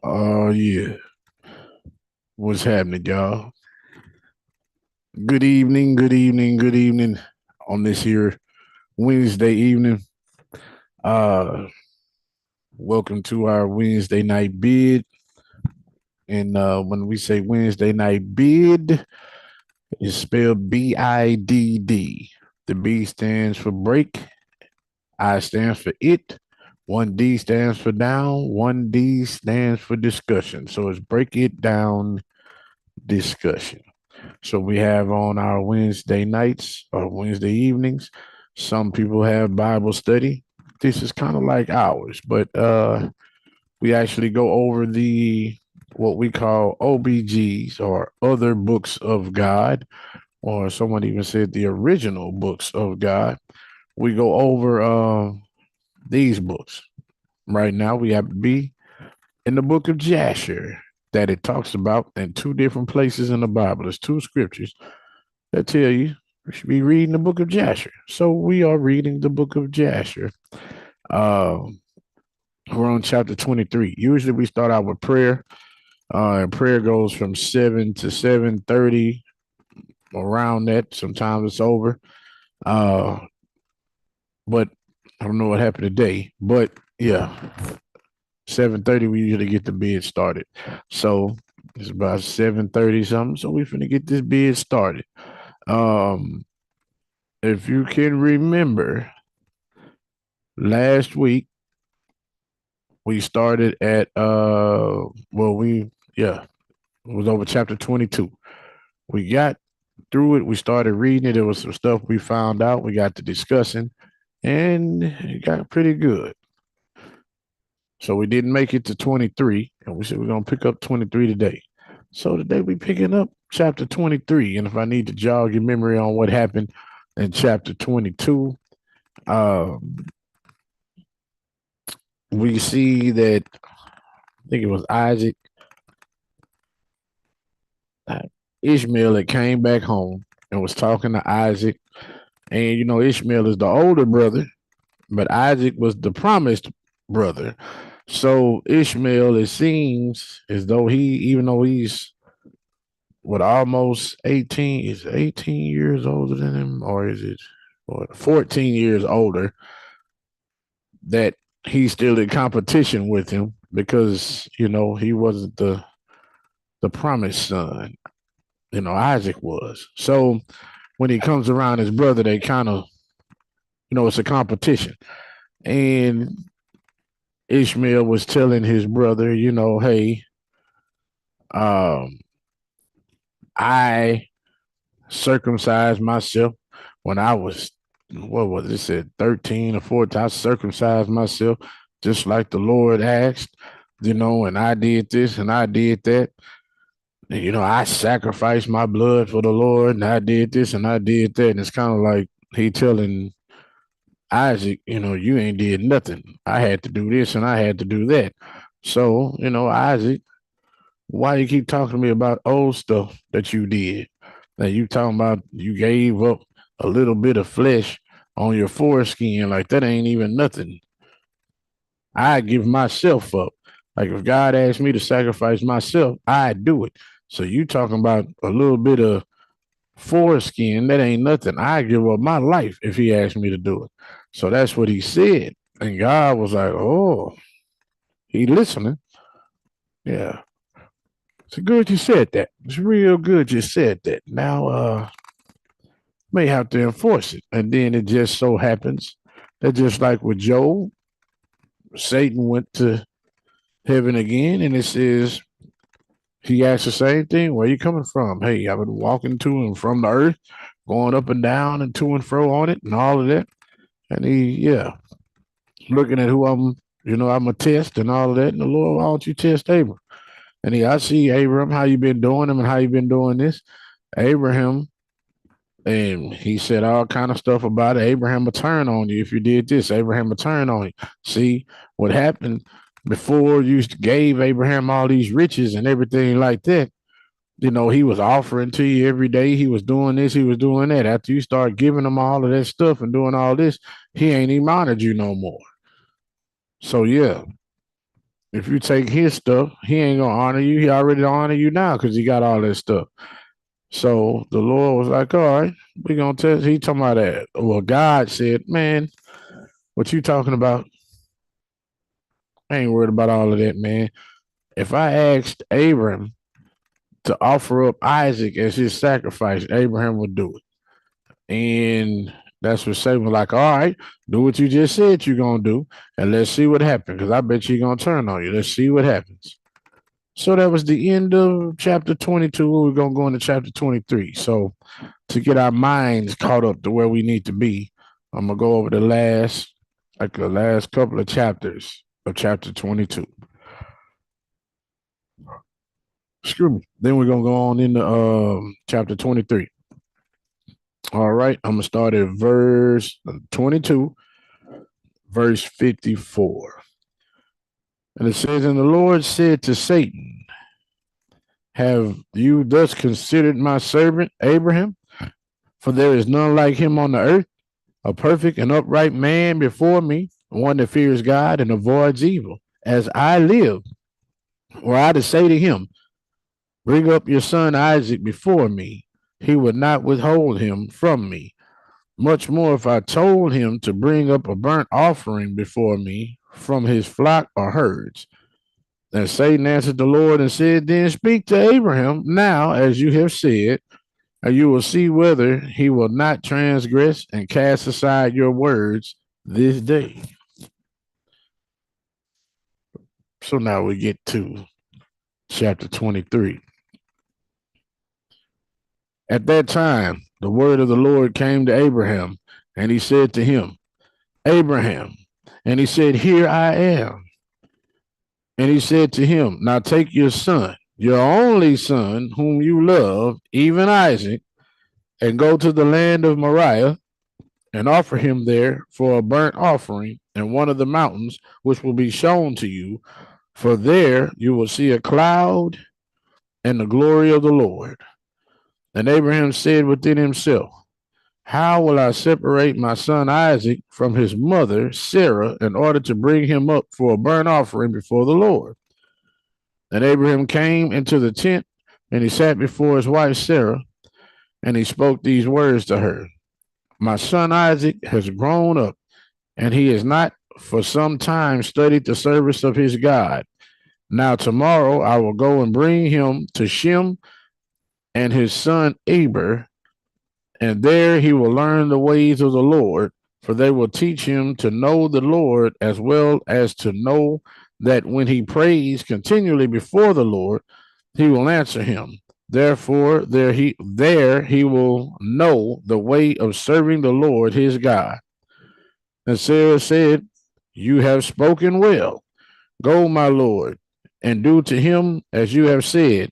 Oh yeah. What's happening, y'all? Good evening, good evening, good evening on this here Wednesday evening. Uh Welcome to our Wednesday night bid. And when we say Wednesday night bid, it's spelled BIDD. The B stands for break, I stands for it, one D stands for down, one D stands for discussion. So it's break it down discussion. So we have on our Wednesday nights or Wednesday evenings. Some people have Bible study. This is kind of like ours, but we actually go over the what we call OBGs or other books of God, or someone even said the original books of God. We go over these books. Right now, we have to be in the book of Jasher that it talks about in two different places in the Bible. There's two scriptures that tell you we should be reading the book of Jasher. So we are reading the book of Jasher. Uh, we're on chapter 23. Usually we start out with prayer. And prayer goes from 7 to 7:30, around that. Sometimes it's over. Uh, but I don't know what happened today. But yeah, 7:30 we usually get the bid started. So it's about 7:30 something. So we finna get this bid started. Um, if you can remember, last week we started at well we yeah, it was over chapter 22. We got through it, we started reading it. There was some stuff we found out, we got to discussing, and it got pretty good. So we didn't make it to 23, and we said we're gonna pick up 23 today. So today we picking up chapter 23. And if I need to jog your memory on what happened in chapter 22, we see that I think it was Isaac, uh, Ishmael that came back home and was talking to Isaac. And Ishmael is the older brother, but Isaac was the promised brother. So Ishmael, it seems as though even though he's almost 18, is 18 years older than him, or is it 14 years older, that he's still in competition with him because, he wasn't the promised son. Isaac was. So when he comes around his brother, they kind of, it's a competition. And Ishmael was telling his brother, hey, um, I circumcised myself when I was, what was it, said 13 or 14. I circumcised myself just like the Lord asked, and I did this and I did that. And, I sacrificed my blood for the Lord and I did this and I did that. And it's kind of like he telling Isaac, you ain't did nothing. I had to do this and I had to do that. So, Isaac, why you keep talking to me about old stuff that you did? That you talking about you gave up a little bit of flesh on your foreskin, like that ain't even nothing. I give myself up. Like if God asked me to sacrifice myself, I do it. So you talking about a little bit of foreskin, that ain't nothing. I give up my life if he asked me to do it. So that's what he said. And God was like, oh, he listening. Yeah. It's good you said that. It's real good you said that. Now may have to enforce it. And then it just so happens that just like with Job, Satan went to heaven again and it says he asked the same thing. Where you coming from? Hey, I've been walking to and from the earth, going up and down and to and fro on it and all of that. And yeah, looking at who I'm a test and all of that. And the Lord, why don't you test Abram? And I see Abram, how you been doing him and how you been doing this. Abraham, and he said all kind of stuff about it. Abraham will turn on you if you did this. Abraham will turn on you. See what happened before you gave Abraham all these riches and everything like that. He was offering to you every day. He was doing this, he was doing that. After you start giving him all of that stuff and doing all this, he ain't even honored you no more. So yeah, If you take his stuff, he ain't gonna honor you. He already honor you now because he got all that stuff. So the Lord was like, all right, we gonna test. He talking about that. Well, God said, man, what you talking about? I ain't worried about all of that, man. If I asked Abraham to offer up Isaac as his sacrifice, Abraham would do it. And that's what Satan was like, all right, do what you just said you're gonna do, and let's see what happens. Because I bet you're gonna turn on you. Let's see what happens. So that was the end of chapter 22. We're gonna go into chapter 23. So to get our minds caught up to where we need to be, I'm gonna go over the last couple of chapters of chapter 22. Excuse me. Then we're gonna go on into chapter 23. All right, I'm gonna start at verse 22, verse 54. And it says, and the Lord said to Satan, have you thus considered my servant Abraham? For there is none like him on the earth, a perfect and upright man before me, one that fears God and avoids evil. As I live, were I to say to him, bring up your son Isaac before me, he would not withhold him from me. Much more if I told him to bring up a burnt offering before me from his flock or herds. And Satan answered the Lord and said, then speak to Abraham now, as you have said, and you will see whether he will not transgress and cast aside your words this day. So now we get to chapter 23. At that time, the word of the Lord came to Abraham, and he said to him, Abraham. And he said, here I am. And he said to him, now take your son, your only son, whom you love, even Isaac, and go to the land of Moriah and offer him there for a burnt offering in one of the mountains which will be shown to you. For there you will see a cloud and the glory of the Lord. And Abraham said within himself, how will I separate my son Isaac from his mother Sarah in order to bring him up for a burnt offering before the Lord? And Abraham came into the tent, and he sat before his wife Sarah, and he spoke these words to her. My son Isaac has grown up, and he has not for some time studied the service of his God. Now tomorrow I will go and bring him to Shem and his son Eber, and there he will learn the ways of the Lord, for they will teach him to know the Lord as well as to know that when he prays continually before the Lord, he will answer him. Therefore, there he will know the way of serving the Lord his God. And Sarah said, you have spoken well. Go, my Lord, and do to him as you have said,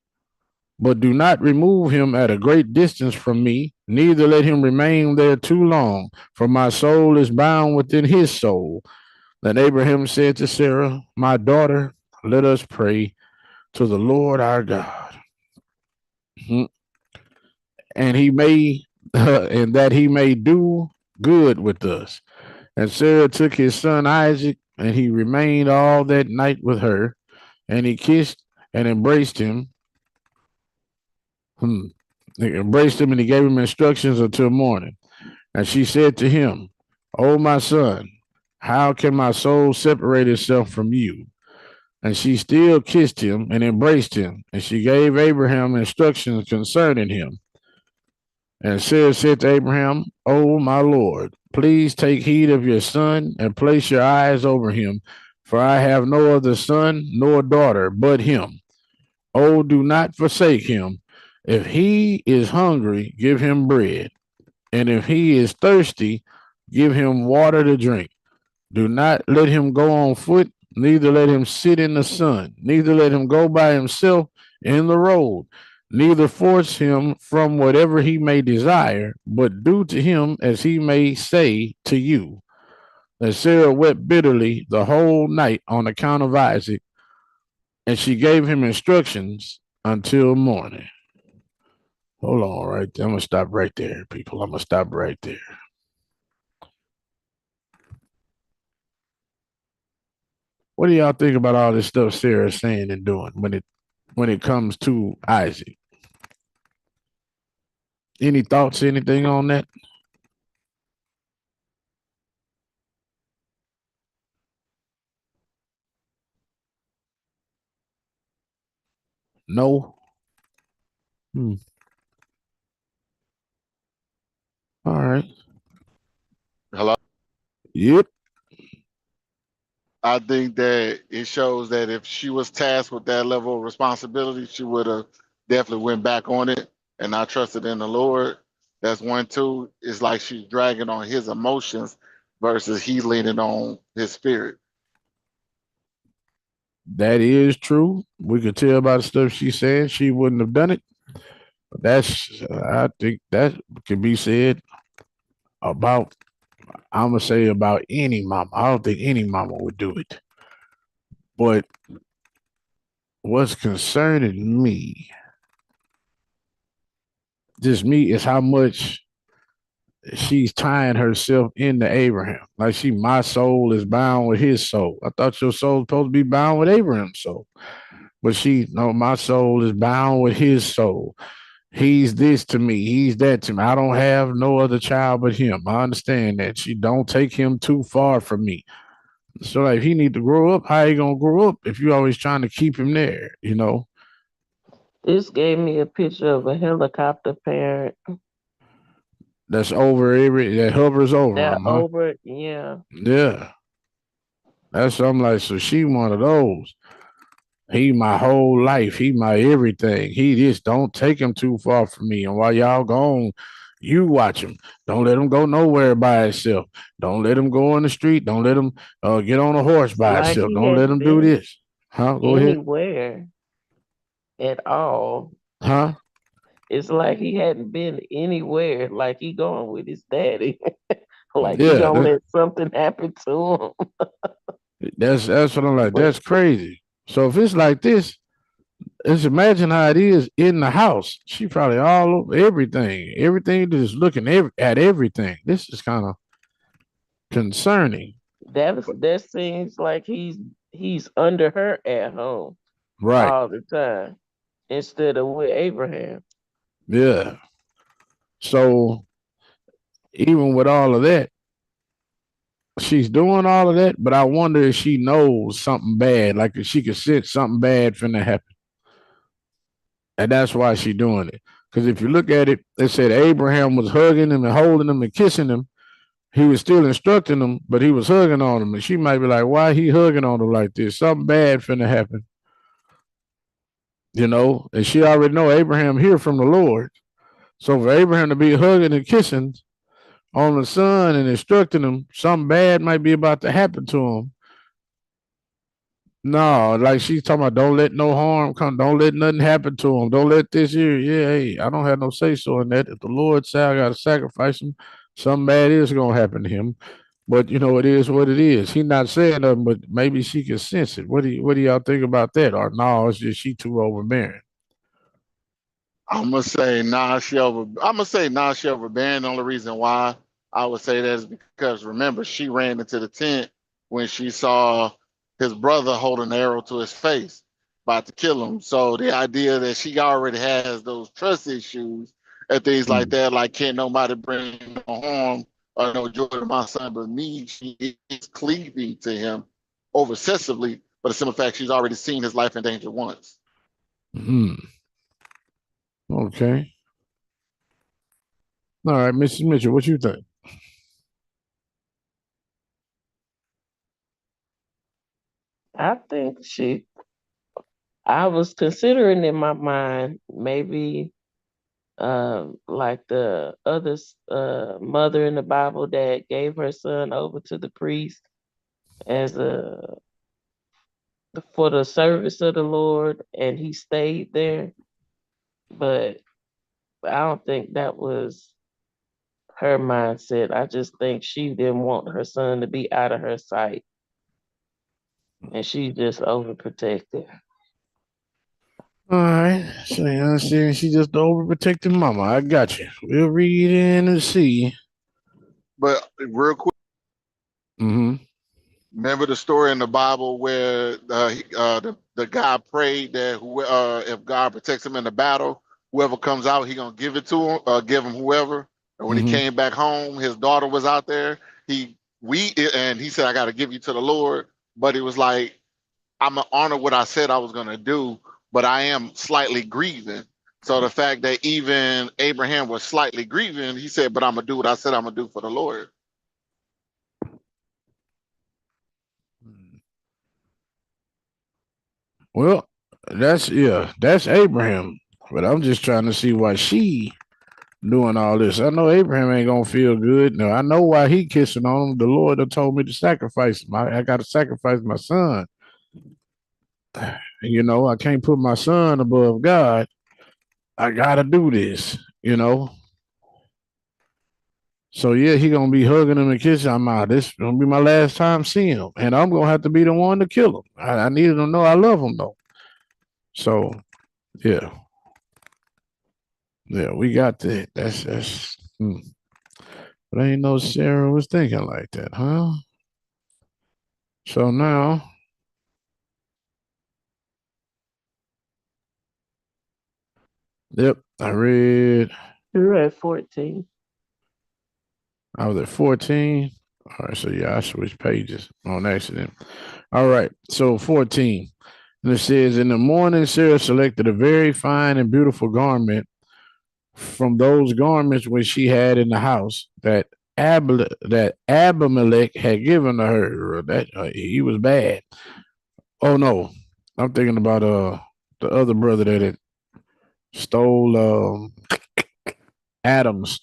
but do not remove him at a great distance from me, neither let him remain there too long, for my soul is bound within his soul. Then Abraham said to Sarah, my daughter, let us pray to the Lord our God, and he may, and that he may do good with us. And Sarah took his son Isaac, and he remained all that night with her, and he kissed and embraced him. He embraced him, and he gave him instructions until morning. And she said to him, O my son, how can my soul separate itself from you? And she still kissed him and embraced him, and she gave Abraham instructions concerning him. And Sarah said to Abraham, O my Lord, please take heed of your son and place your eyes over him, for I have no other son nor daughter but him. Oh, do not forsake him. If he is hungry, give him bread. And if he is thirsty, give him water to drink. Do not let him go on foot, neither let him sit in the sun, neither let him go by himself in the road, neither force him from whatever he may desire, but do to him as he may say to you. And Sarah wept bitterly the whole night on account of Isaac, and she gave him instructions until morning. Hold on right there. I'm going to stop right there, people. I'm going to stop right there. What do y'all think about all this stuff Sarah's saying and doing when it comes to Isaac? Any thoughts, anything on that? No. Hmm. All right. Hello. Yep. I think that it shows that if she was tasked with that level of responsibility, she would have definitely went back on it and not trusted in the Lord. That's one. Two, it's like she's dragging on his emotions versus he leaning on his spirit. That is true. We could tell by the stuff she's saying she wouldn't have done it. But I think that can be said about, I'm going to say about any mama. I don't think any mama would do it. But what's concerning me, just me, is how much she's tying herself into Abraham. Like my soul is bound with his soul. I thought your soul was supposed to be bound with Abraham's soul. But no, my soul is bound with his soul. He's this to me. He's that to me. I don't have no other child but him. I understand that. She don't take him too far from me. So like, if he need to grow up, how he gonna grow up if you always trying to keep him there? This gave me a picture of a helicopter parent That's over that hovers over that him, huh? over, yeah. Yeah. That's something like, so she one of those. He my whole life. He my everything. He just don't take him too far from me. And while y'all gone, you watch him. Don't let him go nowhere by himself. Don't let him go on the street. Don't let him get on a horse by Like himself. he Don't let hadn't him do been this. Huh? Go ahead. anywhere at all. Huh? It's like he hadn't been anywhere. Like he going with his daddy. Like he Yeah. gonna let something happen to him. That's what I'm like. But That's crazy. So if it's like this, just imagine how it is in the house. She probably all over everything. Everything just looking at everything. This is kind of concerning. that seems like he's under her at home Right. all the time instead of with Abraham. Yeah. So even with all of that, she's doing all of that, but I wonder if she knows something bad, like if she could sense something bad finna happen. And that's why she's doing it. Because if you look at it, it said Abraham was hugging him and holding him and kissing him. He was still instructing him, but he was hugging on him. And she might be like, why he hugging on him like this? Something bad finna happen. And she already know Abraham hear from the Lord. So for Abraham to be hugging and kissing on the son and instructing him, something bad might be about to happen to him. No, like she's talking about, don't let no harm come, don't let nothing happen to him, don't let this here. Yeah, hey, I don't have no say so in that. If the Lord say I gotta sacrifice him, something bad is gonna happen to him. But it is what it is. He not saying nothing, but maybe she can sense it. What do y'all think about that? Or no, it's just she too overbearing. I'm gonna say nah, I'm gonna say nah, she overbearing. The only reason why I would say that is because remember she ran into the tent when she saw his brother holding an arrow to his face, about to kill him. So the idea that she already has those trust issues and things like Mm. that, like can't nobody bring no harm or no joy to my son but me, she is cleaving to him over excessively. But the simple fact she's already seen his life in danger once. Hmm. Okay. All right, Mrs. Mitchell, what you think? I think I was considering in my mind maybe like the other mother in the Bible that gave her son over to the priest as a for the service of the Lord, and he stayed there. But I don't think that was her mindset. I just think she didn't want her son to be out of her sight, and she just overprotected. All right. So you understand she just the overprotective mama. I got you. We'll read in and see. But real quick. Mm-hmm. Remember the story in the Bible where the guy prayed that if God protects him in the battle, whoever comes out, he gonna give it to him, give him whoever. And when he Mm-hmm. came back home, his daughter was out there. And he said, "I got to give you to the Lord," but it was like, I'm gonna honor what I said I was gonna do, but I am slightly grieving. So the fact that even Abraham was slightly grieving, he said, "But I'm gonna do what I said I'm gonna do for the Lord." Well, that's Abraham. But I'm just trying to see why she doing all this. I know Abraham ain't gonna feel good. No, I know why he kissing on him. The Lord had told me to sacrifice him. I got to sacrifice my son. I can't put my son above God. I gotta do this. So yeah, he gonna be hugging him and kissing him. This gonna be my last time seeing him, and I'm gonna have to be the one to kill him. I needed to know I love him though. So yeah, yeah, we got that. That's. But I ain't know Sarah was thinking like that, huh? So now, yep, You're at 14. I was at 14. All right, so yeah, I switched pages on accident. All right, so 14. And it says, in the morning, Sarah selected a very fine and beautiful garment from those garments which she had in the house that Abimelech had given to her. That he was bad. Oh no, I'm thinking about the other brother that had stole Adam's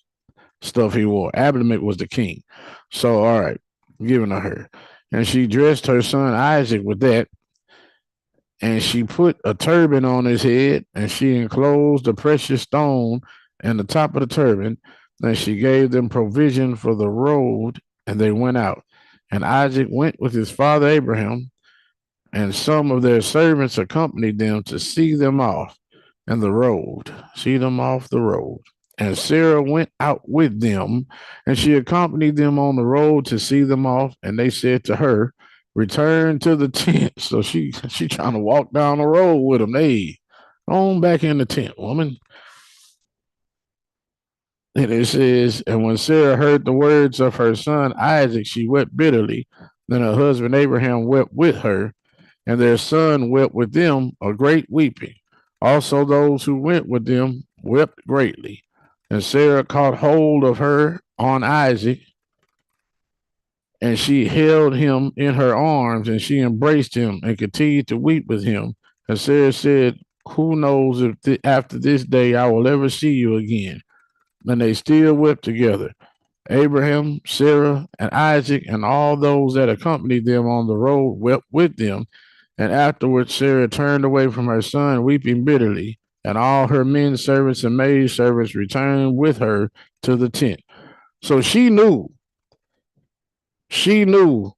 stuff he wore. Abimelech was the king. So all right, giving to her, and she dressed her son Isaac with that, and she put a turban on his head, and she enclosed the precious stone in the top of the turban, and she gave them provision for the road, and they went out. And Isaac went with his father Abraham, and some of their servants accompanied them to see them off and the road, see them off the road. And Sarah went out with them, and she accompanied them on the road to see them off. And they said to her, "Return to the tent." So she trying to walk down the road with them. Hey, on back in the tent, woman. And it says, and when Sarah heard the words of her son Isaac, she wept bitterly. Then her husband Abraham wept with her, and their son wept with them a great weeping. Also, those who went with them wept greatly. And Sarah caught hold of her on Isaac, and she held him in her arms, and she embraced him and continued to weep with him. And Sarah said, "Who knows if after this day I will ever see you again?" And they still wept together. Abraham, Sarah, and Isaac, and all those that accompanied them on the road wept with them. And afterwards Sarah turned away from her son, weeping bitterly. And all her men servants and maid servants returned with her to the tent. So she knew, she knows.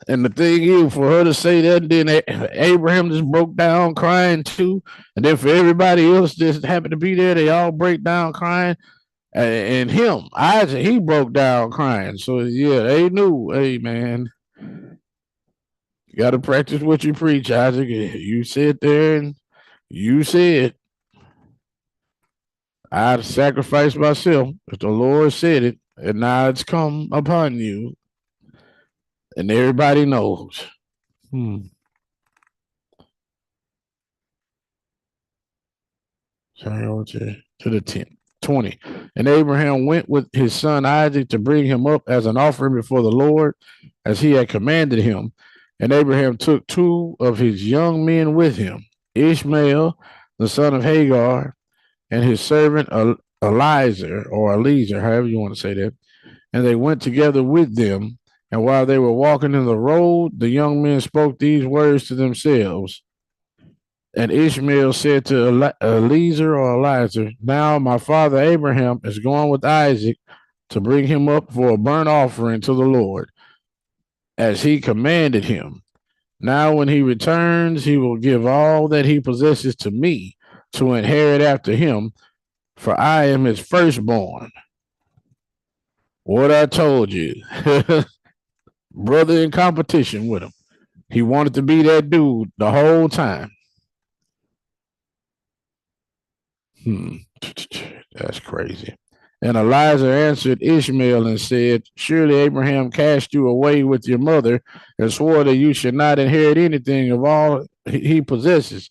And the thing is, for her to say that, then Abraham just broke down crying too. And then for everybody else just happened to be there, they all break down crying. And him, Isaac, he broke down crying. So yeah, they knew, hey man, you got to practice what you preach, Isaac. You sit there and you said, I'd sacrifice myself if the Lord said it, and now it's come upon you, and everybody knows. Sorry, I went to the tent. 20. And Abraham went with his son Isaac to bring him up as an offering before the Lord, as he had commanded him. And Abraham took two of his young men with him, Ishmael, the son of Hagar, and his servant Eliezer, however you want to say that. And they went together with them. And while they were walking in the road, the young men spoke these words to themselves. And Ishmael said to Eliezer, "Now my father Abraham is going with Isaac to bring him up for a burnt offering to the Lord, as he commanded him. Now when he returns, he will give all that he possesses to me to inherit after him, for I am his firstborn." What I told you. Brother in competition with him. He wanted to be that dude the whole time. That's crazy. And Elijah answered Ishmael and said, surely Abraham cast you away with your mother and swore that you should not inherit anything of all he possesses.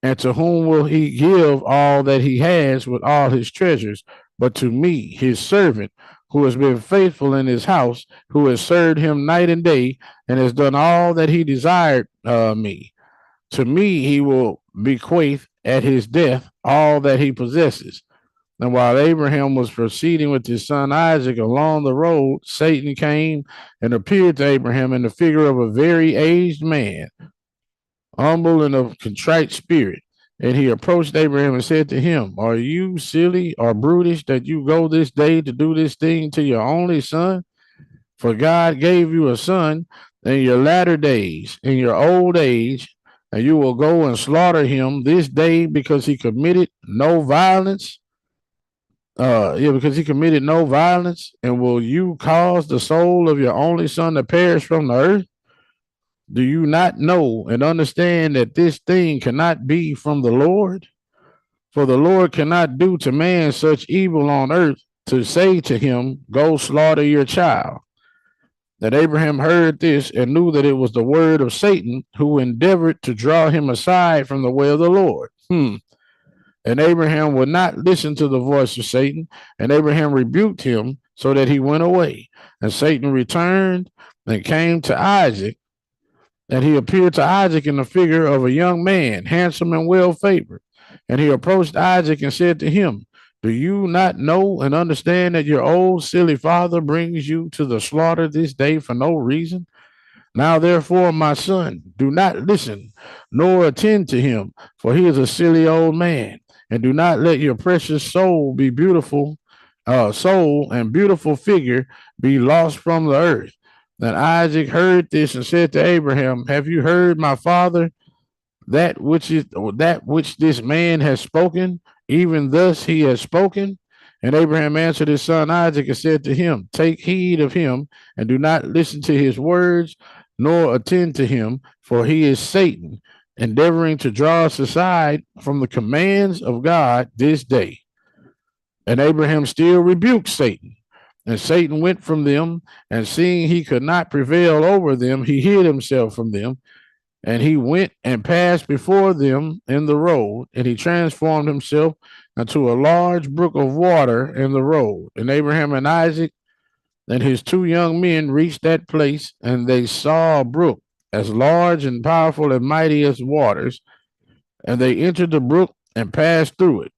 And to whom will he give all that he has with all his treasures? But to me, his servant, who has been faithful in his house, who has served him night and day, and has done all that he desired me. To me, he will bequeath at his death all that he possesses. And while Abraham was proceeding with his son Isaac along the road, Satan came and appeared to Abraham in the figure of a very aged man, humble and of contrite spirit. And he approached Abraham and said to him, are you silly or brutish that you go this day to do this thing to your only son? For God gave you a son in your latter days, in your old age, and you will go and slaughter him this day because he committed no violence. Because he committed no violence, and will you cause the soul of your only son to perish from the earth? Do you not know and understand that this thing cannot be from the Lord? For the Lord cannot do to man such evil on earth to say to him, go slaughter your child. That Abraham heard this and knew that it was the word of Satan who endeavored to draw him aside from the way of the Lord. And Abraham would not listen to the voice of Satan, and Abraham rebuked him so that he went away. And Satan returned and came to Isaac, and he appeared to Isaac in the figure of a young man, handsome and well favored. And he approached Isaac and said to him, do you not know and understand that your old silly father brings you to the slaughter this day for no reason? Now, therefore, my son, do not listen nor attend to him, for he is a silly old man. And do not let your precious soul be beautiful, soul and beautiful figure be lost from the earth. Then Isaac heard this and said to Abraham, have you heard, my father, that which this man has spoken? Even thus he has spoken. And Abraham answered his son Isaac and said to him, take heed of him and do not listen to his words, nor attend to him, for he is Satan, endeavoring to draw us aside from the commands of God this day. And Abraham still rebuked Satan. And Satan went from them, and seeing he could not prevail over them, he hid himself from them. And he went and passed before them in the road, and he transformed himself into a large brook of water in the road. And Abraham and Isaac and his two young men reached that place, and they saw a brook as large and powerful and mighty as waters. And they entered the brook and passed through it.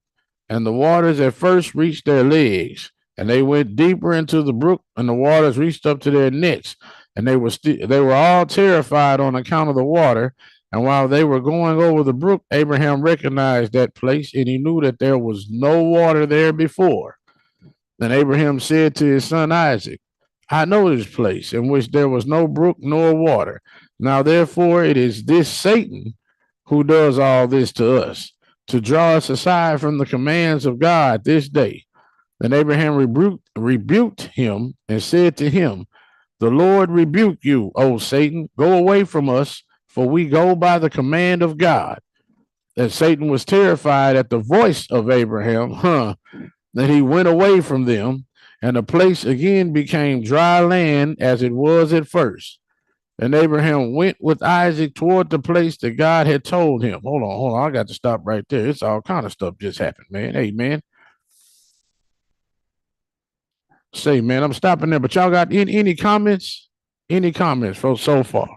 And the waters at first reached their legs, and they went deeper into the brook, and the waters reached up to their necks. And they were all terrified on account of the water. And while they were going over the brook, Abraham recognized that place, and he knew that there was no water there before. Then Abraham said to his son Isaac, I know this place in which there was no brook nor water. Now, therefore, it is this Satan who does all this to us, to draw us aside from the commands of God this day. Then Abraham rebuked him and said to him, the Lord rebuke you, O Satan. Go away from us, for we go by the command of God. And Satan was terrified at the voice of Abraham, that he went away from them, and the place again became dry land as it was at first. And Abraham went with Isaac toward the place that God had told him. Hold on. I got to stop right there. It's all kind of stuff just happened, man. Hey, man. Say, man, I'm stopping there. But y'all got any comments? Any comments for so far?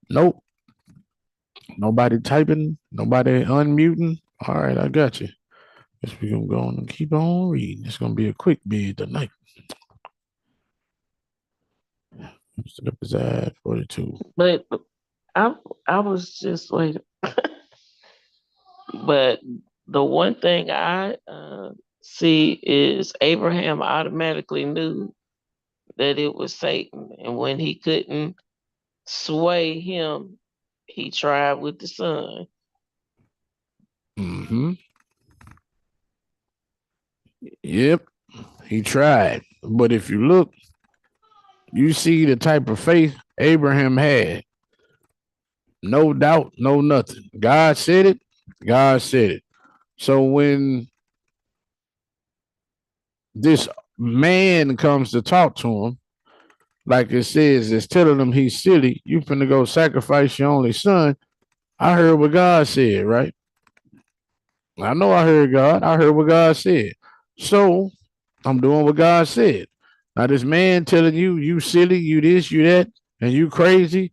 Nope. Nobody typing. Nobody unmuting. All right, I got you. Guess we're gonna go on and keep on reading. It's gonna be a quick bid tonight. Stood up his ad 42. But I was just waiting. But the one thing I see is Abraham automatically knew that it was Satan, and when he couldn't sway him, he tried with the son. Mm-hmm. Yep, he tried. But if you look, you see the type of faith Abraham had. No doubt, no nothing. God said it. God said it. So when this man comes to talk to him, like it says, it's telling him he's silly. You finna go sacrifice your only son. I heard what God said, right? I know I heard God. I heard what God said. So I'm doing what God said. Now this man telling you, you silly, you this, you that, and you crazy.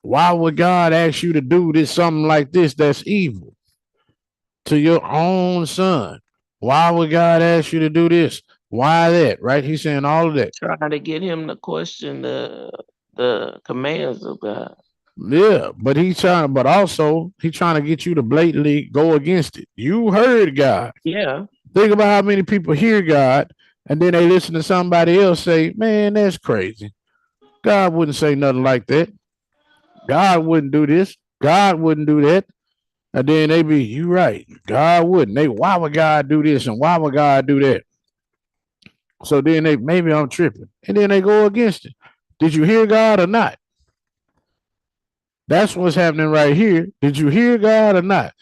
Why would God ask you to do this something like this that's evil to your own son? Why would God ask you to do this? Why that? Right? He's saying all of that. Trying to get him to question the commands of God. Yeah, but he's trying, but also he's trying to get you to blatantly go against it. You heard God. Yeah. Think about how many people hear God and then they listen to somebody else say, man, that's crazy. God wouldn't say nothing like that. God wouldn't do this. God wouldn't do that. And then they be, you right. God wouldn't. Why would God do this and why would God do that? So then maybe I'm tripping. And then they go against it. Did you hear God or not? That's what's happening right here. Did you hear God or not?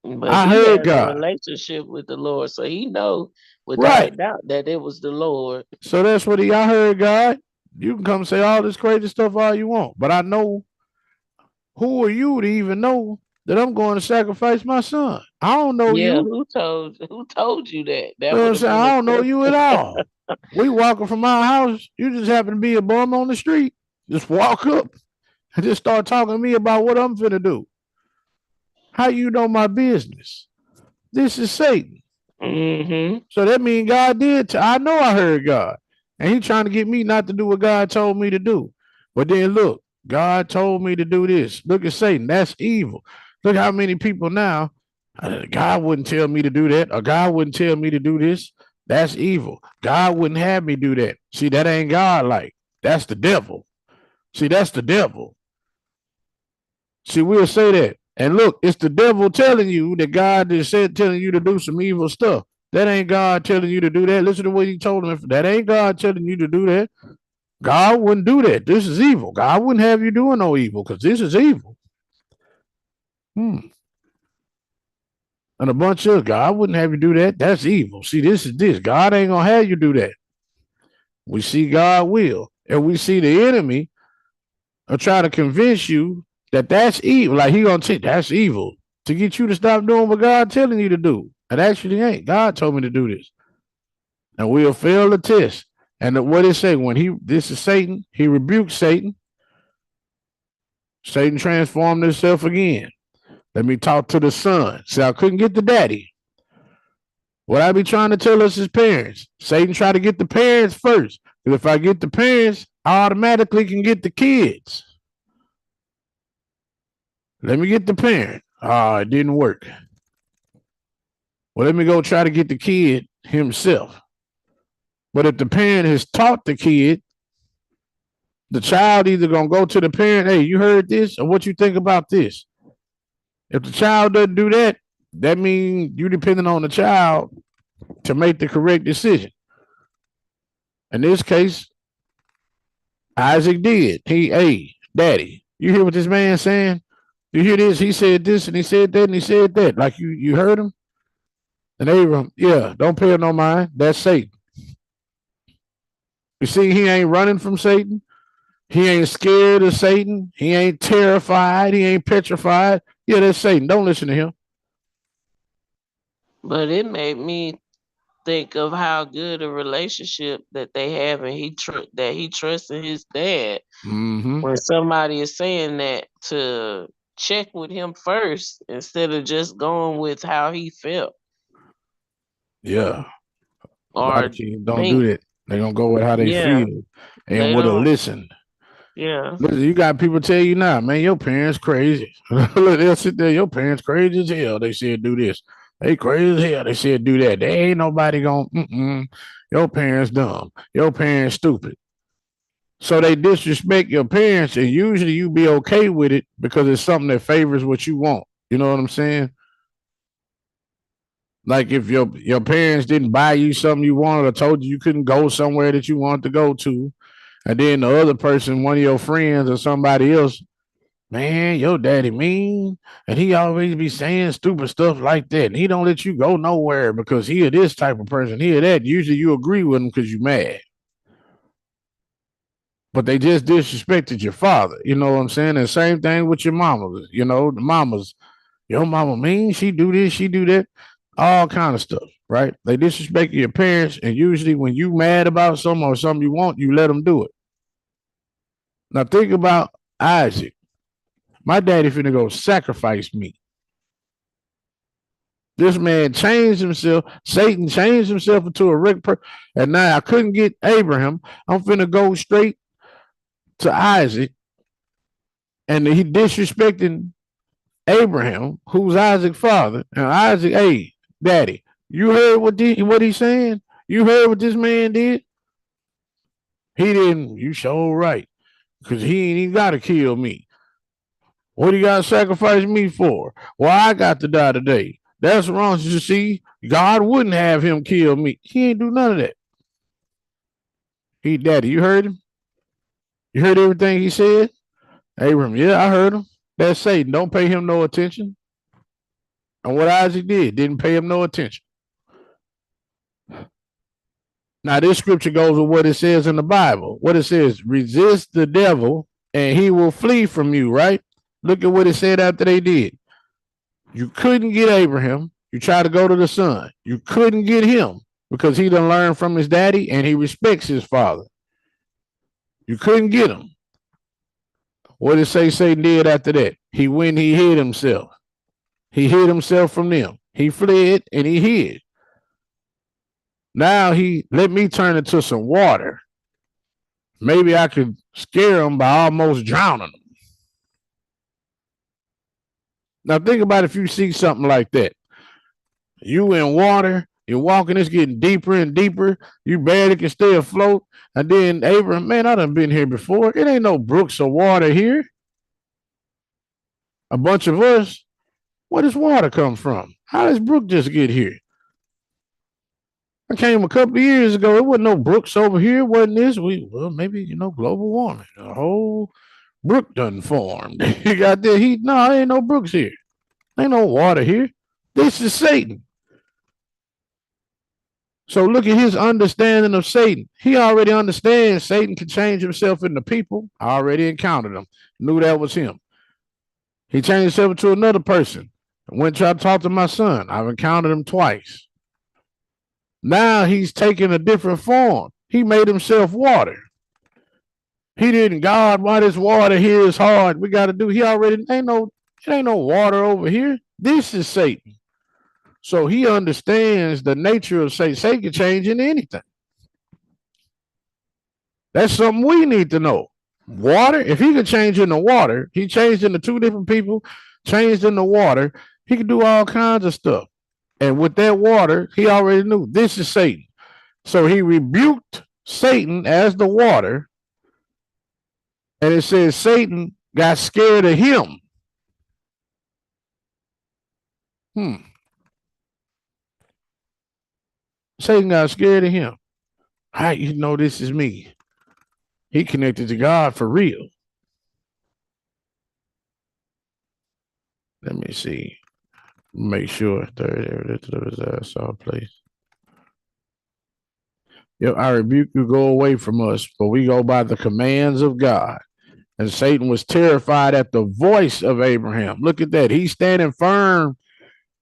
But I he heard has a God. relationship with the Lord, so he know without a Right. doubt that it was the Lord. So that's what I heard God. You can come say all this crazy stuff all you want, but I know who are you to even know that I'm going to sacrifice my son? I don't know Yeah, you. who told you that? You That know what would I'm have saying? been I a don't know you at question. all. We walking from our house. You just happen to be a bum on the street. Just walk up and just start talking to me about what I'm finna do. How you know my business? This is Satan. Mm-hmm. So that means God did. I know I heard God. And he trying to get me not to do what God told me to do. But then look, God told me to do this. Look at Satan. That's evil. Look how many people now, God wouldn't tell me to do that, or God wouldn't tell me to do this. That's evil. God wouldn't have me do that. See, that ain't God like. That's the devil. See, that's the devil. See, we'll say that. And look, it's the devil telling you that God is said telling you to do some evil stuff. That ain't God telling you to do that. Listen to what he told him. That ain't God telling you to do that. God wouldn't do that. This is evil. God wouldn't have you doing no evil because this is evil. Hmm. And a bunch of God wouldn't have you do that. That's evil. See, this is this. God ain't gonna have you do that. We see God will, and we see the enemy or try to convince you that that's evil. Like he gonna take that's evil to get you to stop doing what God telling you to do. It actually ain't. God told me to do this, and we'll fail the test. And what it say when this is Satan, he rebuked Satan. Satan transformed himself again. Let me talk to the son. See, I couldn't get the daddy. What I be trying to tell us as parents, Satan try to get the parents first. Because if I get the parents, I automatically can get the kids. Let me get the parent. Ah, it didn't work. Well, let me go try to get the kid himself. But if the parent has taught the kid, the child either gonna go to the parent, hey, you heard this, or what you think about this? If the child doesn't do that, that means you depending on the child to make the correct decision. In this case, Isaac did. Hey, daddy, you hear what this man saying? You hear this? He said this and he said that and he said that. Like you heard him? And Abram, yeah, don't pay no mind. That's Satan. You see, he ain't running from Satan. He ain't scared of Satan. He ain't terrified. He ain't petrified. Yeah, that's Satan. Don't listen to him. But it made me think of how good a relationship that they have, and that he trusts in his dad. Mm-hmm. When somebody is saying that, to check with him first instead of just going with how he felt Yeah. A lot or of kids don't do think. that. They're gonna go with how they Yeah, feel and they would have don't. listened. Yeah, Listen, you got people tell you now, man, your parents crazy. They'll sit there, your parents crazy as hell. They said do this. They crazy as hell. They said do that. They ain't nobody going, your parents dumb. Your parents stupid. So they disrespect your parents, and usually you be okay with it because it's something that favors what you want. You know what I'm saying? Like if your parents didn't buy you something you wanted or told you couldn't go somewhere that you wanted to go to, and then the other person, one of your friends or somebody else, man, your daddy mean, and he always be saying stupid stuff like that, and he don't let you go nowhere because he this type of person, he that. Usually you agree with him because you mad, but they just disrespected your father. You know what I'm saying? And same thing with your mama. You know, the mamas, your mama mean, she do this, she do that, all kind of stuff, right? They disrespect your parents, and usually when you mad about something or something you want, you let them do it. Now think about Isaac. My daddy finna go sacrifice me. This man changed himself. Satan changed himself into a regular person. And now I couldn't get Abraham. I'm finna go straight to Isaac. And he disrespecting Abraham, who's Isaac's father. And Isaac, hey, daddy, you heard what he's saying? You heard what this man did? He didn't. You sure right. Because he ain't even got to kill me. What do you got to sacrifice me for? Well, I got to die today. That's wrong. You see, God wouldn't have him kill me. He ain't do none of that. He, daddy, you heard him? You heard everything he said? Abraham, yeah, I heard him. That's Satan. Don't pay him no attention. And what Isaac didn't pay him no attention. Now, this scripture goes with what it says in the Bible. What it says, resist the devil and he will flee from you, right? Look at what it said after they did. You couldn't get Abraham. You tried to go to the son. You couldn't get him because he done learned from his daddy and he respects his father. You couldn't get him. What did Satan did after that? He went, he hid himself. He hid himself from them. He fled and he hid. Now he let me turn into some water. Maybe I could scare him by almost drowning him. Now think about if you see something like that. You in water, you're walking, it's getting deeper and deeper. You barely can stay afloat. And then Abraham, man, I done been here before. It ain't no brooks of water here. A bunch of us. Where does water come from? How does brook just get here? I came a couple of years ago. It wasn't no brooks over here. Wasn't this? Well, maybe, global warming. A whole brook done formed. You got there heat. No, ain't no brooks here. Ain't no water here. This is Satan. So look at his understanding of Satan. He already understands Satan can change himself into people. I already encountered him. Knew that was him. He changed himself into another person. I went and tried to talk to my son. I've encountered him twice. Now he's taking a different form. He made himself water. He didn't, God, why this water here is hard. We got to do. He already it ain't no water over here. This is Satan. So he understands the nature of Satan. Satan can change into anything. That's something we need to know. Water, if he could change into water, he changed into two different people, changed into water, he could do all kinds of stuff. And with that water, he already knew this is Satan. So he rebuked Satan as the water. And it says Satan got scared of him. Satan got scared of him. How you know this is me? He connected to God for real. Let me see. Make sure. I saw a place. Yep, I rebuke you, go away from us, for we go by the commands of God. And Satan was terrified at the voice of Abraham. Look at that. He's standing firm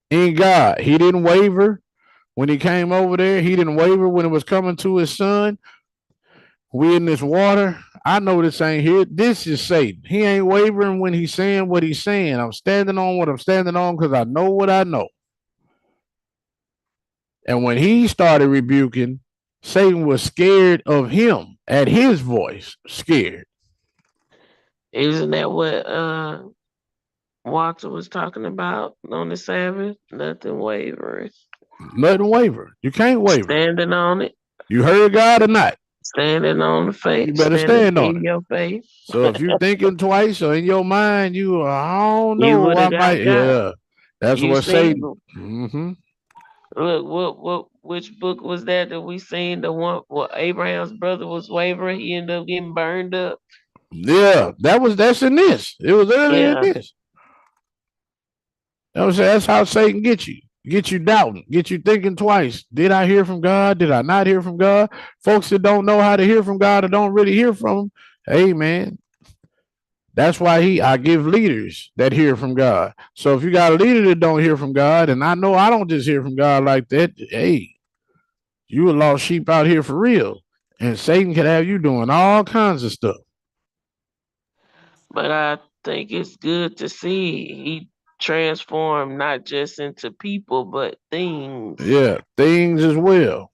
in God. He didn't waver when he came over there. He didn't waver when it was coming to his son. We in this water. I know this ain't here. This is Satan. He ain't wavering when he's saying what he's saying. I'm standing on what I'm standing on because I know what I know. And when he started rebuking, Satan was scared of him at his voice, scared. Isn't that what Walter was talking about on the Sabbath? Nothing wavering. Nothing waver. You can't waver. Standing on it. You heard God or not? Standing on the You face, better standing stand on in it. your face. So if you thinking twice or in your mind, I don't You know, would I have got might, got. yeah. That's You what seen? Satan. Hmm. Look, which book was that we seen? The one where Abraham's brother was wavering. He ended up getting burned up. Yeah, that's in this. It was earlier in Yeah, this. That's how Satan get you doubting, get you thinking twice. Did I hear from God? Did I not hear from God? Folks that don't know how to hear from God or don't really hear from him, hey man, that's why I give leaders that hear from God. So if you got a leader that don't hear from God, and I know I don't just hear from God like that, hey, you a lost sheep out here for real. And Satan could have you doing all kinds of stuff. but I think it's good to see he transformed not just into people but things. Yeah, things as well.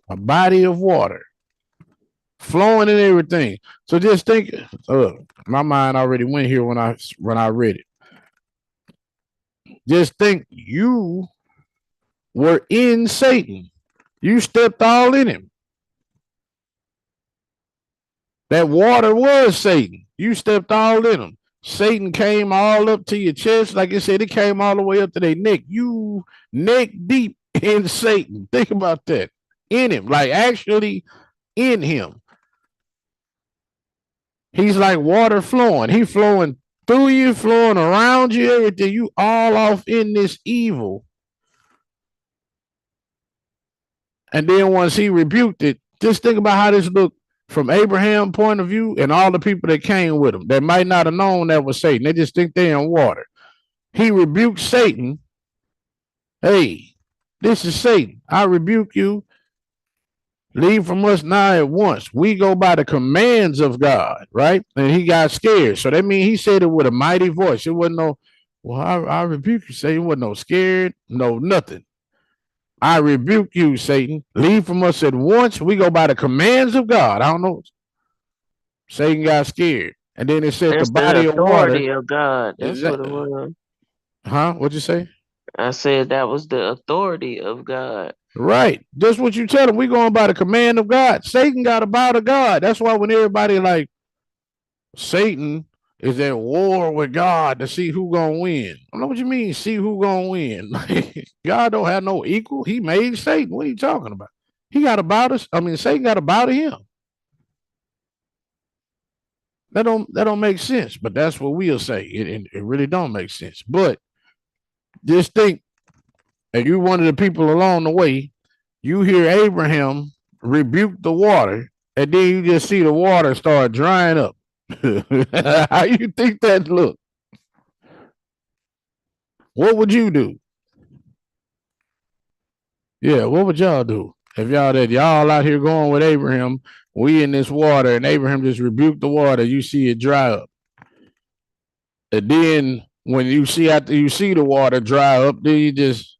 A body of water flowing and everything. So just think, my mind already went here when I read it. Just think you were in Satan. You stepped all in him. That water was Satan. You stepped all in him. Satan came all up to your chest. Like I said, it came all the way up to their neck. You neck deep in Satan. Think about that. In him. Like actually in him. He's like water flowing. He flowing through you, flowing around you, everything. You all off in this evil. And then once he rebuked it, just think about how this looked from Abraham's point of view and all the people that came with him that might not have known that was Satan. They just think they're in water. He rebuked Satan. Hey, this is Satan. I rebuke you. Leave from us now at once. We go by the commands of God, right? And he got scared. So that means he said it with a mighty voice. It wasn't no, well, I rebuke you, Satan. It wasn't no scared, no nothing. I rebuke you, Satan. Leave from us at once. We go by the commands of God. I don't know. Satan got scared. And then it said the That's the body of water. authority of God. Is That's that, what it was. What'd you say? I said that was the authority of God. Right. Just what you tell him. We going by the command of God. Satan got a bow to God. That's why when everybody like Satan is at war with God to see who gonna win. I don't know what you mean, see who gonna win. God don't have no equal. He made Satan. What are you talking about? He got a bow to, I mean, Satan got a bow to him. That don't make sense, but that's what we'll say. It really don't make sense. But just think, if you one of the people along the way, you hear Abraham rebuke the water, and then you just see the water start drying up. How you think that look? What would you do? Yeah, what would y'all do if y'all out here going with Abraham? We in this water, and Abraham just rebuked the water. You see it dry up, and then when you see after you see the water dry up, then you just,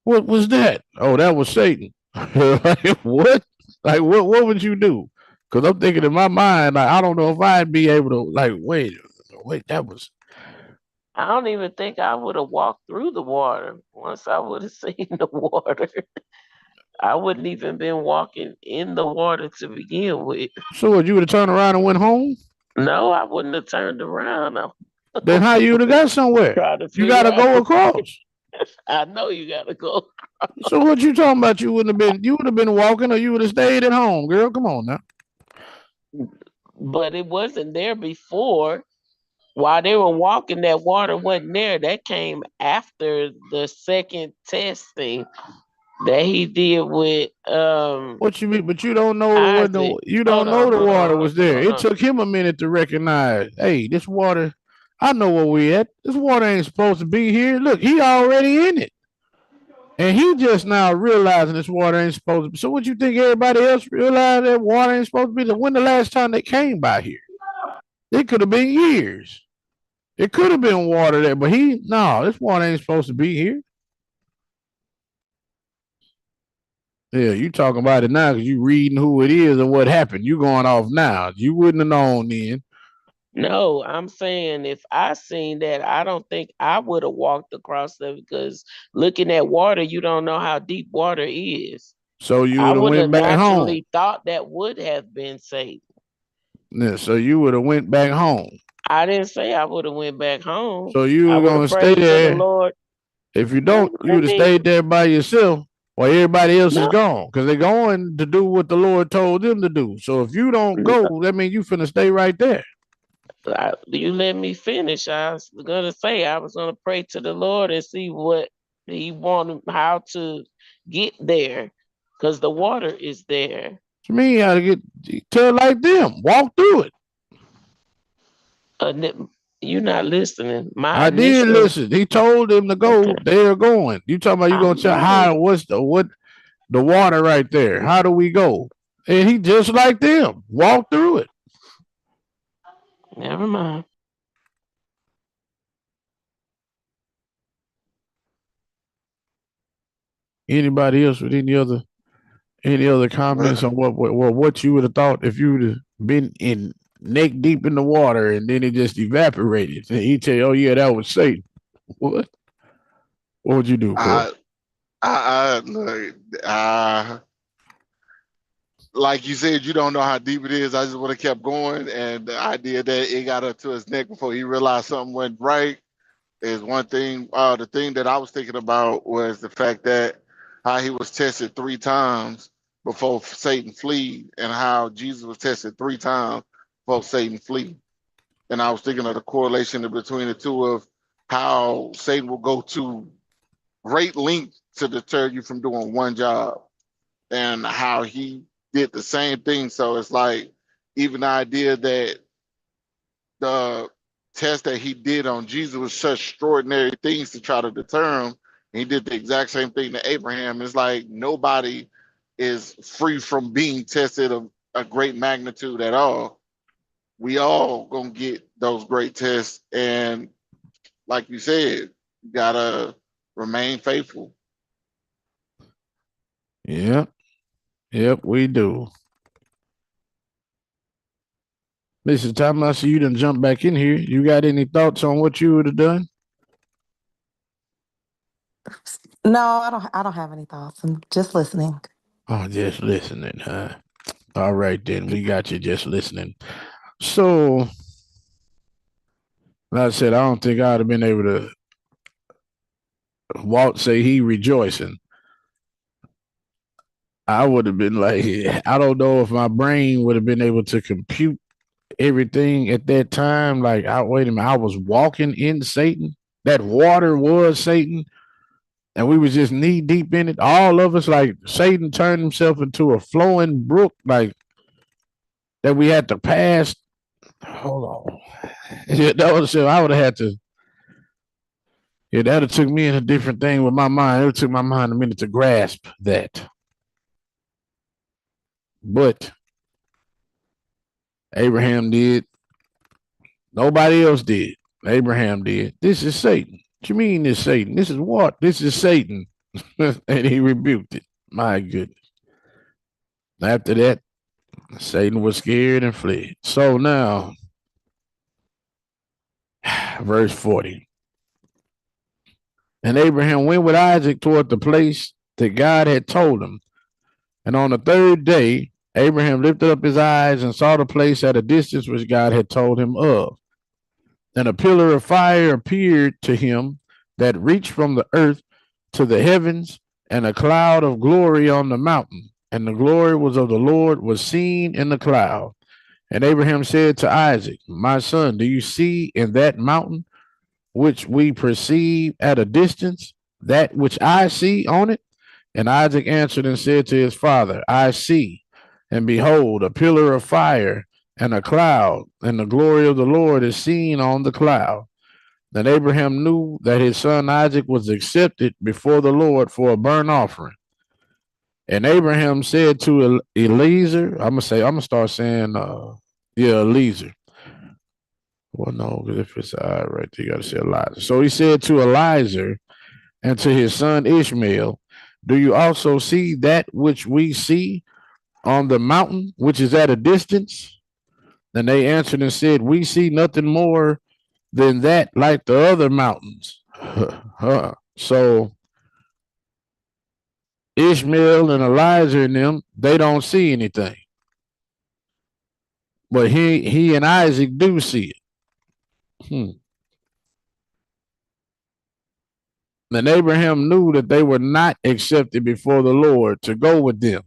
what was that? Oh, that was Satan. Like, what? Like what would you do? Because I'm thinking in my mind, like I don't know if I'd be able to like wait, that was. I don't even think I would have walked through the water once I would have seen the water. I wouldn't even been walking in the water to begin with. So what, you would have turned around and went home? No, I wouldn't have turned around. I Then how you would have got somewhere? try to You figure gotta out. go across. I know you gotta go. So what you talking about? You would have been walking, or you would have stayed at home, girl. Come on now. But it wasn't there before. While they were walking, that water wasn't there. That came after the second testing that he did with What you mean? But you don't know the Isaac. window. You Hold don't know on, the hold water on, was there. hold It on. took him a minute to recognize. Hey, this water. I know where we at. This water ain't supposed to be here. Look, he already in it, and he just now realizing this water ain't supposed to be. So what you think everybody else realized that water ain't supposed to be there? When the last time they came by here? It could have been years. It could have been water there, but no, this water ain't supposed to be here. Yeah, you talking about it now because you reading who it is and what happened. You going off now. You wouldn't have known then. No, I'm saying if I seen that, I don't think I would have walked across there because looking at water, you don't know how deep water is. So you I would have would have went back home. naturally thought that would have been Satan. Yeah, so you would have went back home. I didn't say I would have went back home. So you I were would have gonna stay prayed to the there. Lord. If you No, don't, you let would have me stayed there by yourself while everybody else is no, gone. Because they're going to do what the Lord told them to do. So if you don't no. go, that means you finna stay right there. You let me finish. I was gonna say I was gonna pray to the Lord and see what He wanted, how to get there, because the water is there. To me, you gotta tell like them, walk through it. You're not listening. My I did initial, listen. He told them to okay, go. They're going. You talking about you gonna I'm tell going. how? What's the water right there? How do we go? And he just like them, walk through it. Never mind. Anybody else with any other comments on what you would have thought if you would have been in neck deep in the water and then it just evaporated? And he tell you, "Oh yeah, that was Satan." What? What would you do, Corey? Look, like you said, you don't know how deep it is. I just would have kept going, and the idea that it got up to his neck before he realized something went right is one thing. The thing that I was thinking about was the fact that how he was tested 3 times before Satan flee, and how Jesus was tested 3 times before Satan flee. And I was thinking of the correlation between the two of how Satan will go to great lengths to deter you from doing one job, and how he did the same thing. So it's like even the idea that the test that he did on Jesus was such extraordinary things to try to deter him. And he did the exact same thing to Abraham. It's like nobody is free from being tested of a great magnitude at all. We all gonna get those great tests, and like you said, you gotta remain faithful. Yep, yep, we do. Listen, time I see you done jump back in here. You got any thoughts on what you would have done? No, I don't have any thoughts. I'm just listening. Oh, just listening, huh? All right, then we got you just listening. So, like I said, I don't think I'd have been able to. Walt say he rejoicing. I would have been like, I don't know if my brain would have been able to compute everything at that time. Like, wait a minute, I was walking in Satan. That water was Satan, and we was just knee deep in it. All of us, like Satan turned himself into a flowing brook, like that we had to pass. Hold on, that was so I would have had to. Yeah, that have took me in a different thing with my mind. It took my mind a minute to grasp that. But Abraham did. Nobody else did. Abraham did. This is Satan. What you mean this Satan? This is what? This is Satan. And he rebuked it. My goodness. After that, Satan was scared and fled. So now, verse 40. And Abraham went with Isaac toward the place that God had told him. And on the third day, Abraham lifted up his eyes and saw the place at a distance which God had told him of. And a pillar of fire appeared to him that reached from the earth to the heavens, and a cloud of glory on the mountain. And the glory was of the Lord was seen in the cloud. And Abraham said to Isaac, my son, do you see in that mountain which we perceive at a distance that which I see on it? And Isaac answered and said to his father, I see, and behold, a pillar of fire and a cloud, and the glory of the Lord is seen on the cloud. Then Abraham knew that his son Isaac was accepted before the Lord for a burnt offering. And Abraham said to Eliezer, I'm gonna start saying, Eliezer. Well, no, because if it's I right there, you gotta say Elijah. So he said to Eliezer and to his son Ishmael, do you also see that which we see on the mountain, which is at a distance? And they answered and said, we see nothing more than that, like the other mountains. So Ishmael and Elijah and them, they don't see anything. But he and Isaac do see it. Then Abraham knew that they were not accepted before the Lord to go with them.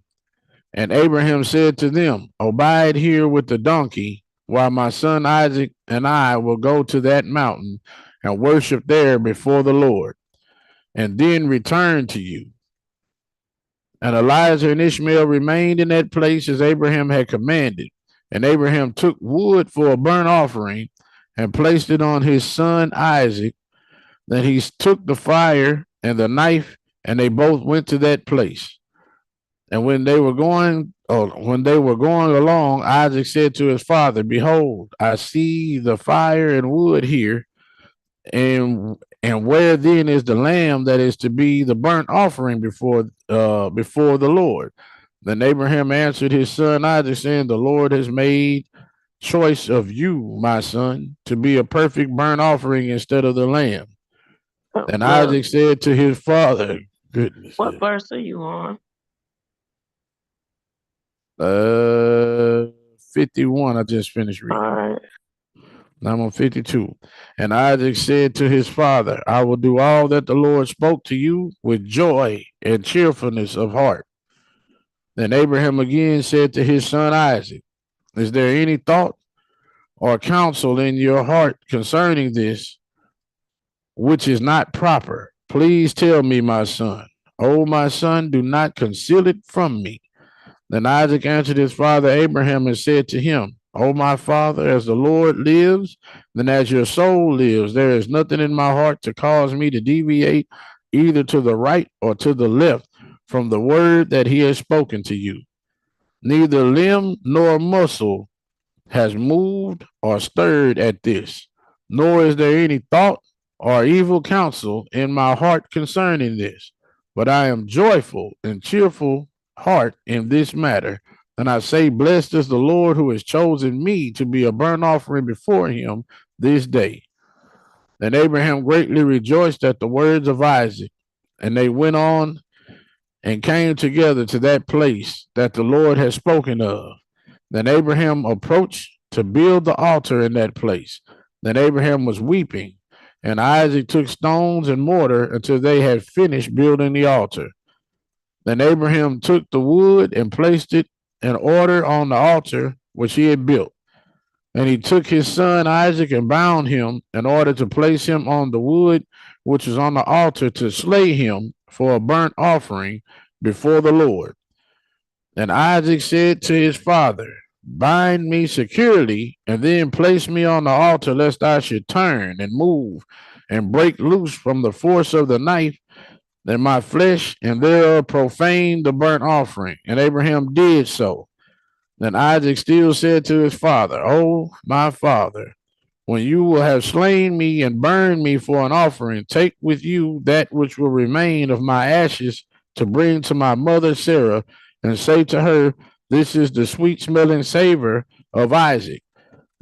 And Abraham said to them, abide here with the donkey, while my son Isaac and I will go to that mountain and worship there before the Lord, and then return to you. And Elijah and Ishmael remained in that place as Abraham had commanded. And Abraham took wood for a burnt offering and placed it on his son Isaac. Then he took the fire and the knife, and they both went to that place. And when they were going along, Isaac said to his father, behold, I see the fire and wood here, and where then is the lamb that is to be the burnt offering before the Lord? Then Abraham answered his son Isaac, saying, the Lord has made choice of you, my son, to be a perfect burnt offering instead of the lamb. And Isaac said to his father, goodness. What verse are you on? 51. I just finished reading. All right. Now I'm on 52. And Isaac said to his father, I will do all that the Lord spoke to you with joy and cheerfulness of heart. Then Abraham again said to his son Isaac, is there any thought or counsel in your heart concerning this which is not proper? Please tell me, my son. Oh, my son, do not conceal it from me. Then Isaac answered his father Abraham and said to him, O my father, as the Lord lives, then as your soul lives, there is nothing in my heart to cause me to deviate either to the right or to the left from the word that he has spoken to you. Neither limb nor muscle has moved or stirred at this, nor is there any thought or evil counsel in my heart concerning this, but I am joyful and cheerful heart in this matter. And I say, blessed is the Lord who has chosen me to be a burnt offering before him this day. Then Abraham greatly rejoiced at the words of Isaac, and they went on and came together to that place that the Lord had spoken of. Then Abraham approached to build the altar in that place. Then Abraham was weeping, and Isaac took stones and mortar until they had finished building the altar. Then Abraham took the wood and placed it in order on the altar which he had built. And he took his son Isaac and bound him in order to place him on the wood which was on the altar to slay him for a burnt offering before the Lord. And Isaac said to his father, bind me securely and then place me on the altar lest I should turn and move and break loose from the force of the knife, that my flesh and thereof profane the burnt offering. And Abraham did so. Then Isaac still said to his father, O my father, when you will have slain me and burned me for an offering, take with you that which will remain of my ashes to bring to my mother Sarah, and say to her, this is the sweet smelling savor of Isaac.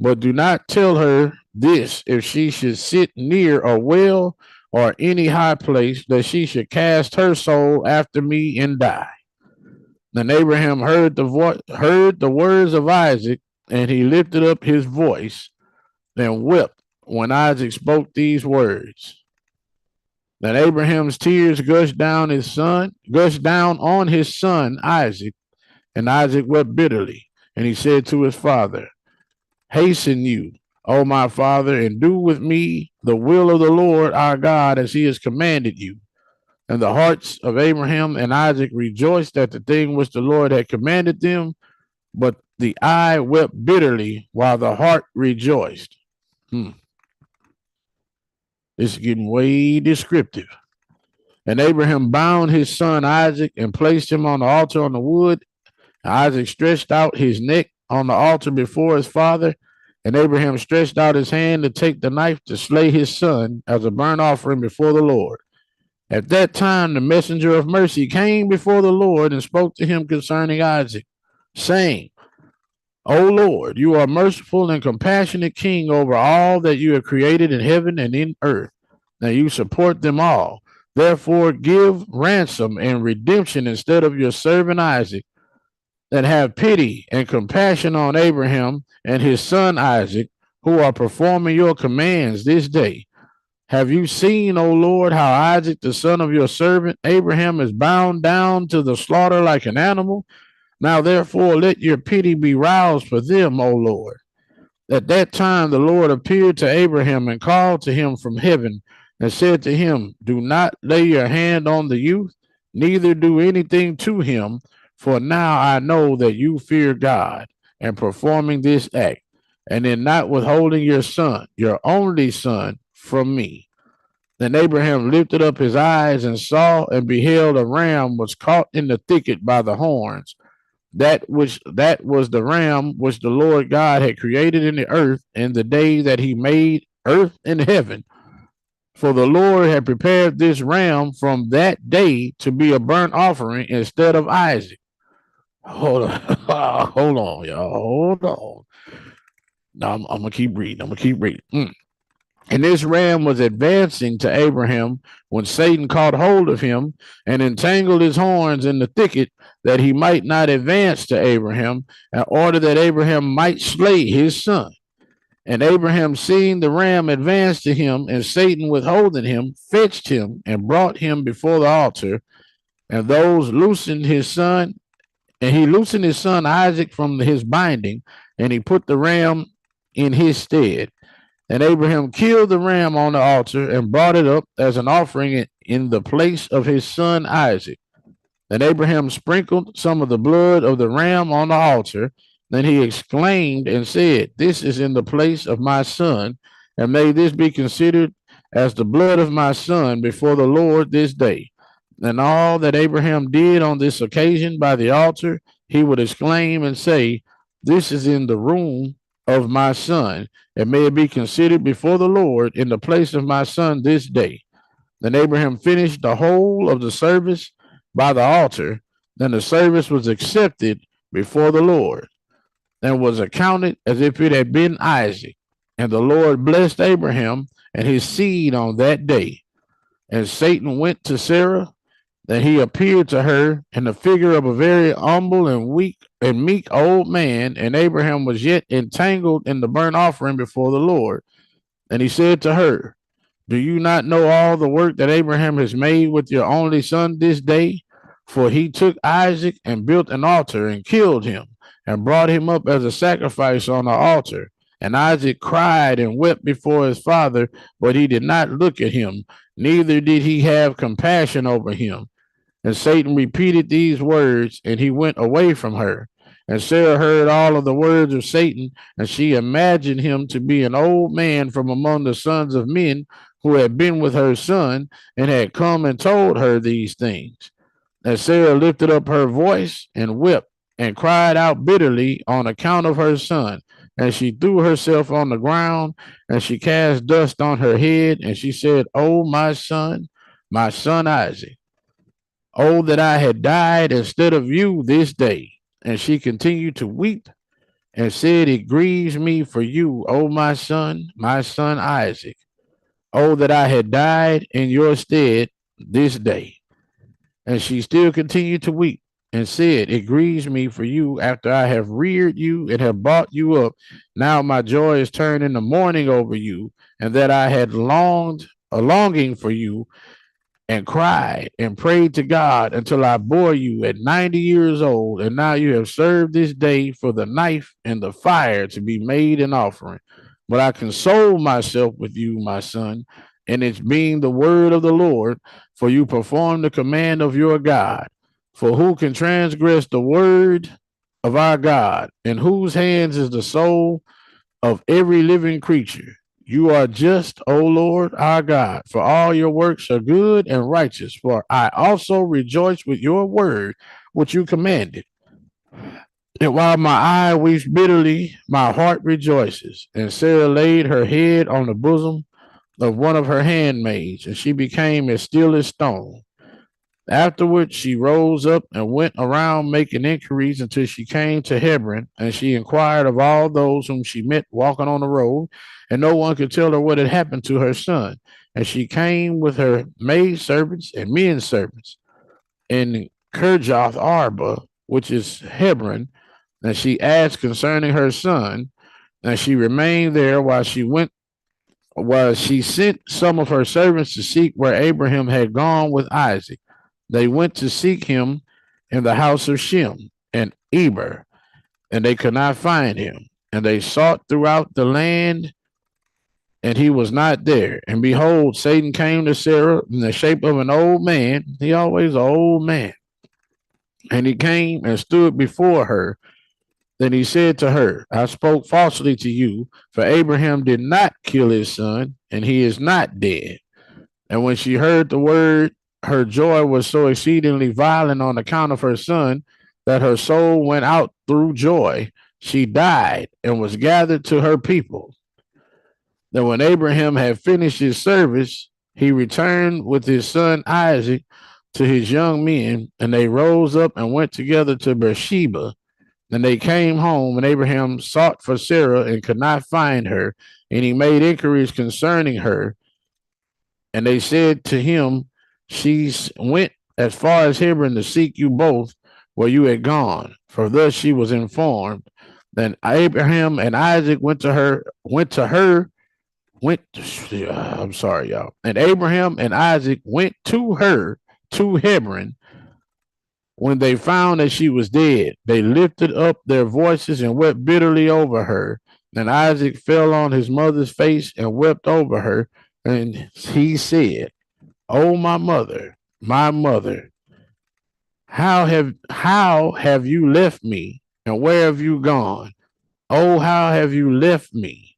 But do not tell her this if she should sit near a well or any high place, that she should cast her soul after me and die. Then Abraham heard the words of Isaac, and he lifted up his voice and wept when Isaac spoke these words. Then Abraham's tears gushed down on his son Isaac, and Isaac wept bitterly. And he said to his father, hasten you, O my father, and do with me the will of the Lord our God as he has commanded you. And the hearts of Abraham and Isaac rejoiced at the thing which the Lord had commanded them, but the eye wept bitterly while the heart rejoiced. This is getting way descriptive. And Abraham bound his son Isaac and placed him on the altar on the wood. Isaac stretched out his neck on the altar before his father, and Abraham stretched out his hand to take the knife to slay his son as a burnt offering before the Lord. At that time, the messenger of mercy came before the Lord and spoke to him concerning Isaac, saying, O Lord, you are merciful and compassionate king over all that you have created in heaven and in earth. Now you support them all. Therefore, give ransom and redemption instead of your servant Isaac, and have pity and compassion on Abraham and his son Isaac, who are performing your commands this day. Have you seen, O Lord, how Isaac, the son of your servant Abraham, is bound down to the slaughter like an animal? Now, therefore, let your pity be roused for them, O Lord. At that time, the Lord appeared to Abraham and called to him from heaven and said to him, do not lay your hand on the youth, neither do anything to him, for now I know that you fear God in performing this act, and in not withholding your son, your only son, from me. Then Abraham lifted up his eyes and saw and beheld a ram was caught in the thicket by the horns. That was the ram which the Lord God had created in the earth in the day that he made earth and heaven. For the Lord had prepared this ram from that day to be a burnt offering instead of Isaac. Hold on, hold on, y'all. Hold on. Now I'm gonna keep reading. I'm gonna keep reading. And this ram was advancing to Abraham when Satan caught hold of him and entangled his horns in the thicket that he might not advance to Abraham, in order that Abraham might slay his son. And Abraham, seeing the ram advance to him and Satan withholding him, fetched him and brought him before the altar. And those loosened his son, and he loosened his son Isaac from his binding, and he put the ram in his stead. And Abraham killed the ram on the altar and brought it up as an offering in the place of his son Isaac. Then Abraham sprinkled some of the blood of the ram on the altar. Then he exclaimed and said, this is in the place of my son, and may this be considered as the blood of my son before the Lord this day. And all that Abraham did on this occasion by the altar, he would exclaim and say, this is in the room of my son, and may it be considered before the Lord in the place of my son this day. Then Abraham finished the whole of the service by the altar. Then the service was accepted before the Lord, and was accounted as if it had been Isaac. And the Lord blessed Abraham and his seed on that day. And Satan went to Sarah, that he appeared to her in the figure of a very humble and weak and meek old man, and Abraham was yet entangled in the burnt offering before the Lord. And he said to her, do you not know all the work that Abraham has made with your only son this day? For he took Isaac and built an altar and killed him and brought him up as a sacrifice on the altar. And Isaac cried and wept before his father, but he did not look at him, neither did he have compassion over him. And Satan repeated these words, and he went away from her. And Sarah heard all of the words of Satan, and she imagined him to be an old man from among the sons of men who had been with her son, and had come and told her these things. And Sarah lifted up her voice and wept, and cried out bitterly on account of her son. And she threw herself on the ground, and she cast dust on her head, and she said, oh, my son Isaac. Oh, that I had died instead of you this day. And she continued to weep and said, it grieves me for you, O my son Isaac. Oh, that I had died in your stead this day. And she still continued to weep and said, it grieves me for you after I have reared you and have brought you up. Now my joy is turned into mourning over you, and that I had a longing for you, and cried and prayed to God until I bore you at 90 years old. And now you have served this day for the knife and the fire to be made an offering. But I console myself with you, my son, and it's being the word of the Lord, for you perform the command of your God. For who can transgress the word of our God, in whose hands is the soul of every living creature? You are just, O Lord our God, for all your works are good and righteous. For I also rejoice with your word, which you commanded. And while my eye weeps bitterly, my heart rejoices. And Sarah laid her head on the bosom of one of her handmaids, and she became as still as stone. Afterward, she rose up and went around making inquiries until she came to Hebron, and she inquired of all those whom she met walking on the road, and no one could tell her what had happened to her son. And she came with her maid servants and men servants in Kirjath Arba, which is Hebron, and she asked concerning her son, and she remained there while she sent some of her servants to seek where Abraham had gone with Isaac. They went to seek him in the house of Shem and Eber, and they could not find him. And they sought throughout the land, and he was not there. And behold, Satan came to Sarah in the shape of an old man. He always an old man. And he came and stood before her. Then he said to her, I spoke falsely to you, for Abraham did not kill his son, and he is not dead. And when she heard the word, her joy was so exceedingly violent on account of her son that her soul went out through joy. She died and was gathered to her people. Then, when Abraham had finished his service, he returned with his son Isaac to his young men, and they rose up and went together to Beersheba. And they came home, and Abraham sought for Sarah and could not find her. And he made inquiries concerning her. And they said to him, she went as far as Hebron to seek you both where you had gone. For thus she was informed. Then Abraham and Isaac I'm sorry, y'all. And Abraham and Isaac went to her to Hebron. When they found that she was dead, they lifted up their voices and wept bitterly over her. And Isaac fell on his mother's face and wept over her. And he said, "Oh, my mother, how have you left me? And where have you gone? Oh, how have you left me?"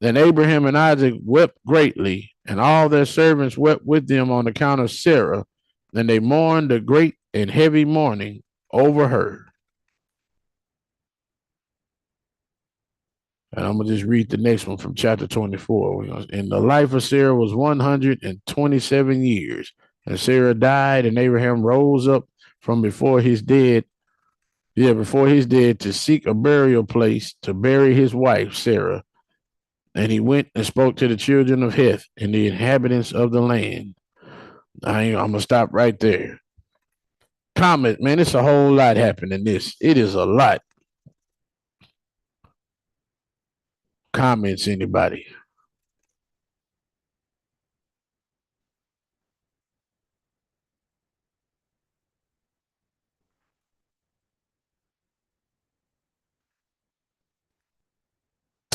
Then Abraham and Isaac wept greatly, and all their servants wept with them on account of Sarah. And they mourned a great and heavy mourning over her. And I'm going to just read the next one from chapter 24. And the life of Sarah was 127 years. And Sarah died, and Abraham rose up from before his dead to seek a burial place to bury his wife, Sarah. And he went and spoke to the children of Heth and the inhabitants of the land. I'm going to stop right there. Comment, man, it's a whole lot happening this. It is a lot. Comments, anybody?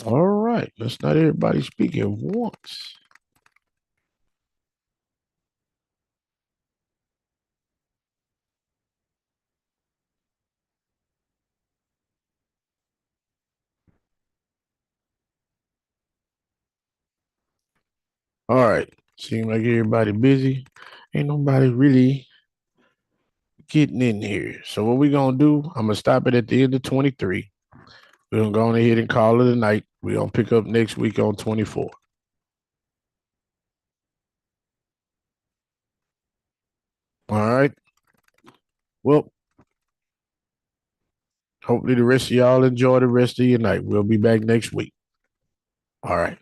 All right, let's not everybody speak at once. All right, seems like everybody busy. Ain't nobody really getting in here. So what we gonna do? I'm gonna stop it at the end of 23. We're gonna go on ahead and call it a night. We're gonna pick up next week on 24. All right. Well, hopefully the rest of y'all enjoy the rest of your night. We'll be back next week. All right.